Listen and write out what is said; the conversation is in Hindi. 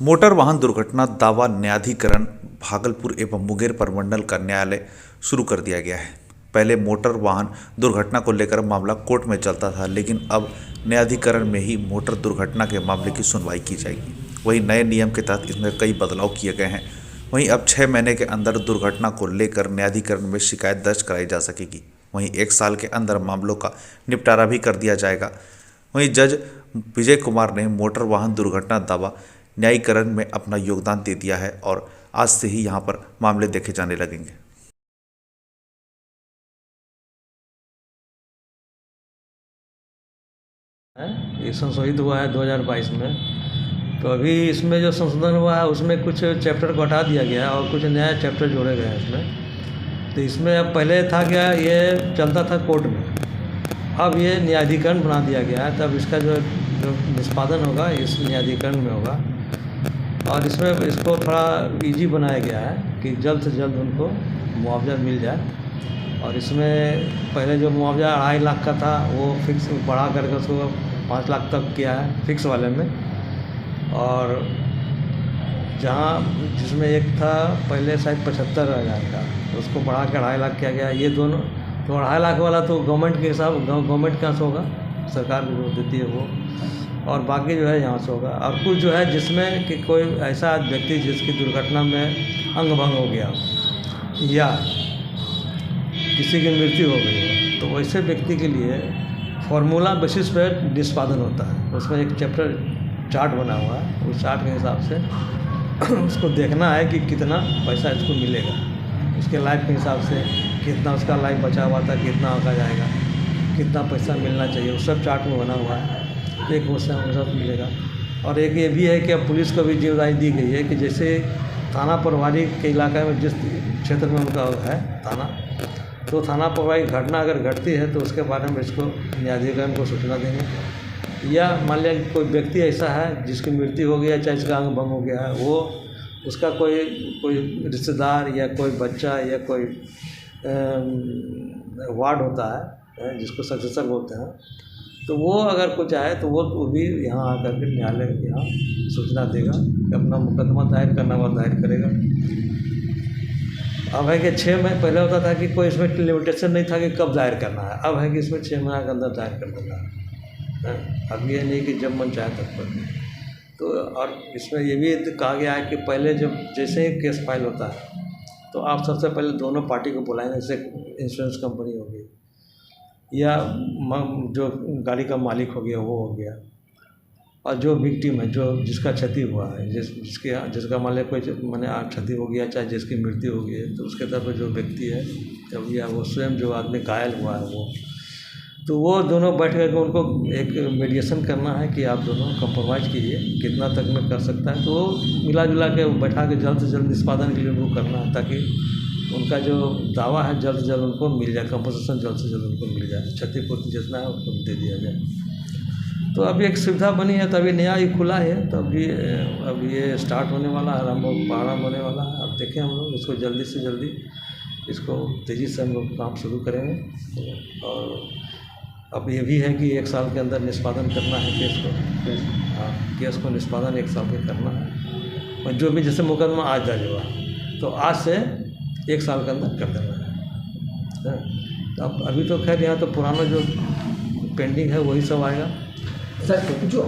मोटर वाहन दुर्घटना दावा न्यायाधिकरण भागलपुर एवं मुंगेर प्रमंडल का न्यायालय शुरू कर दिया गया है। पहले मोटर वाहन दुर्घटना को लेकर मामला कोर्ट में चलता था, लेकिन अब न्यायाधिकरण में ही मोटर दुर्घटना के मामले की सुनवाई की जाएगी। वहीं नए नियम के तहत इसमें कई बदलाव किए गए हैं। वहीं अब 6 महीने के अंदर दुर्घटना को लेकर न्यायाधिकरण में शिकायत दर्ज कराई जा सकेगी। वहीं 1 साल के अंदर मामलों का निपटारा भी कर दिया जाएगा। वहीं जज विजय कुमार ने मोटर वाहन दुर्घटना दावा न्यायीकरण में अपना योगदान दे दिया है और आज से ही यहां पर मामले देखे जाने लगेंगे। ये संशोधित हुआ है 2022 में। तो अभी इसमें जो संशोधन हुआ है उसमें कुछ चैप्टर को हटा दिया गया है और कुछ नया चैप्टर जोड़े गए हैं इसमें। तो इसमें अब पहले था क्या, ये चलता था कोर्ट में, अब ये न्यायाधिकरण बना दिया गया है। तब इसका जो निष्पादन होगा इस न्यायाधिकरण में होगा और इसमें इसको थोड़ा इजी बनाया गया है कि जल्द से जल्द उनको मुआवजा मिल जाए। और इसमें पहले जो मुआवजा 2.5 लाख का था वो फिक्स बढ़ा करके उसको 5 लाख तक किया है फिक्स वाले में। और जहाँ जिसमें एक था पहले शायद 75,000 का, तो उसको बढ़ा के 2.5 लाख किया गया। ये दोनों तो 2.5 लाख वाला तो गवर्नमेंट के हिसाब गवर्नमेंट के यहाँ से होगा, सरकार जो देती है वो, और बाकी जो है यहाँ से होगा। और कुछ जो है जिसमें कि कोई ऐसा व्यक्ति जिसकी दुर्घटना में अंग भंग हो गया या किसी की मृत्यु हो गई है, तो वैसे व्यक्ति के लिए फॉर्मूला बेसिस पर निष्पादन होता है। उसमें एक चैप्टर चार्ट बना हुआ है, उस चार्ट के हिसाब से उसको देखना है कि कितना पैसा इसको मिलेगा, उसके लाइफ के हिसाब से कितना उसका लाइफ बचा हुआ था, कितना होगा जाएगा, कितना पैसा मिलना चाहिए, वो सब चार्ट में बना हुआ है। एक वो सब मिलेगा। और एक ये भी है कि अब पुलिस को भी जिम्मेदारी दी गई है कि जैसे थाना प्रभारी के इलाके में जिस क्षेत्र में उनका है थाना, तो थाना प्रभारी घटना अगर घटती है तो उसके बारे में इसको न्यायाधिकरण को सूचना देंगे। या मान लिया कि कोई व्यक्ति ऐसा है जिसकी मृत्यु हो गया, चाहे इसका अंग भंग हो गया है, वो उसका कोई रिश्तेदार या कोई बच्चा या कोई वार्ड होता है जिसको सक्सेसर बोलते हैं, तो वो अगर कुछ आए तो वो भी यहाँ आकर के न्यायालय के यहाँ सूचना देगा कि अपना मुकदमा दायर करना हुआ दायर करेगा। अब है कि 6 महीने पहले होता था कि कोई इसमें लिमिटेशन नहीं था कि कब दायर करना है, अब है कि इसमें 6 महीने के अंदर दायर कर देना है। अब ये नहीं कि जब मन चाहे तब कर दें। तो और इसमें ये भी कहा गया है कि पहले जब जैसे ही केस फाइल होता है तो आप सबसे पहले दोनों पार्टी को बुलाएंगे, जैसे इंश्योरेंस कंपनी हो गई या जो गाड़ी का मालिक हो गया वो हो गया, और जो विक्टिम है, जो जिसका क्षति हुआ है, जिसका मान लिया कोई माने क्षति हो गया, चाहे जिसकी मृत्यु हो गई है, तो उसके तरफ जो व्यक्ति है तब या वो स्वयं जो आदमी घायल हुआ है वो, तो वो दोनों बैठ करके उनको एक मीडिएशन करना है कि आप दोनों कंप्रोमाइज़ कीजिए, कितना तक में कर सकता है। तो वो मिला जुला के बैठा के जल्द से जल्द निष्पादन के लिए वो करना है, ताकि उनका जो दावा है जल्द से जल्द उनको मिल जाए, कंपनसेशन जल्द से जल्द उनको मिल जाए, क्षतिपूर्ति जितना है उनको दे दिया जाए। तो अभी एक सुविधा बनी है, तो अभी नया ही खुला है, तो अभी ये स्टार्ट होने वाला है, आरम्भ होने वाला है। अब देखें हम लोग इसको जल्दी से जल्दी इसको तेज़ी से हम लोग काम शुरू करेंगे। और अब ये भी है कि 1 साल के अंदर निष्पादन करना है केस को। हाँ, केस को निष्पादन 1 साल के करना है। और जो भी जैसे मुकदमा आज दर्ज हुआ तो आज से 1 साल के अंदर कर देना है। तो अब अभी तो खैर यहाँ तो पुराना जो पेंडिंग है वही सब आएगा सर। जो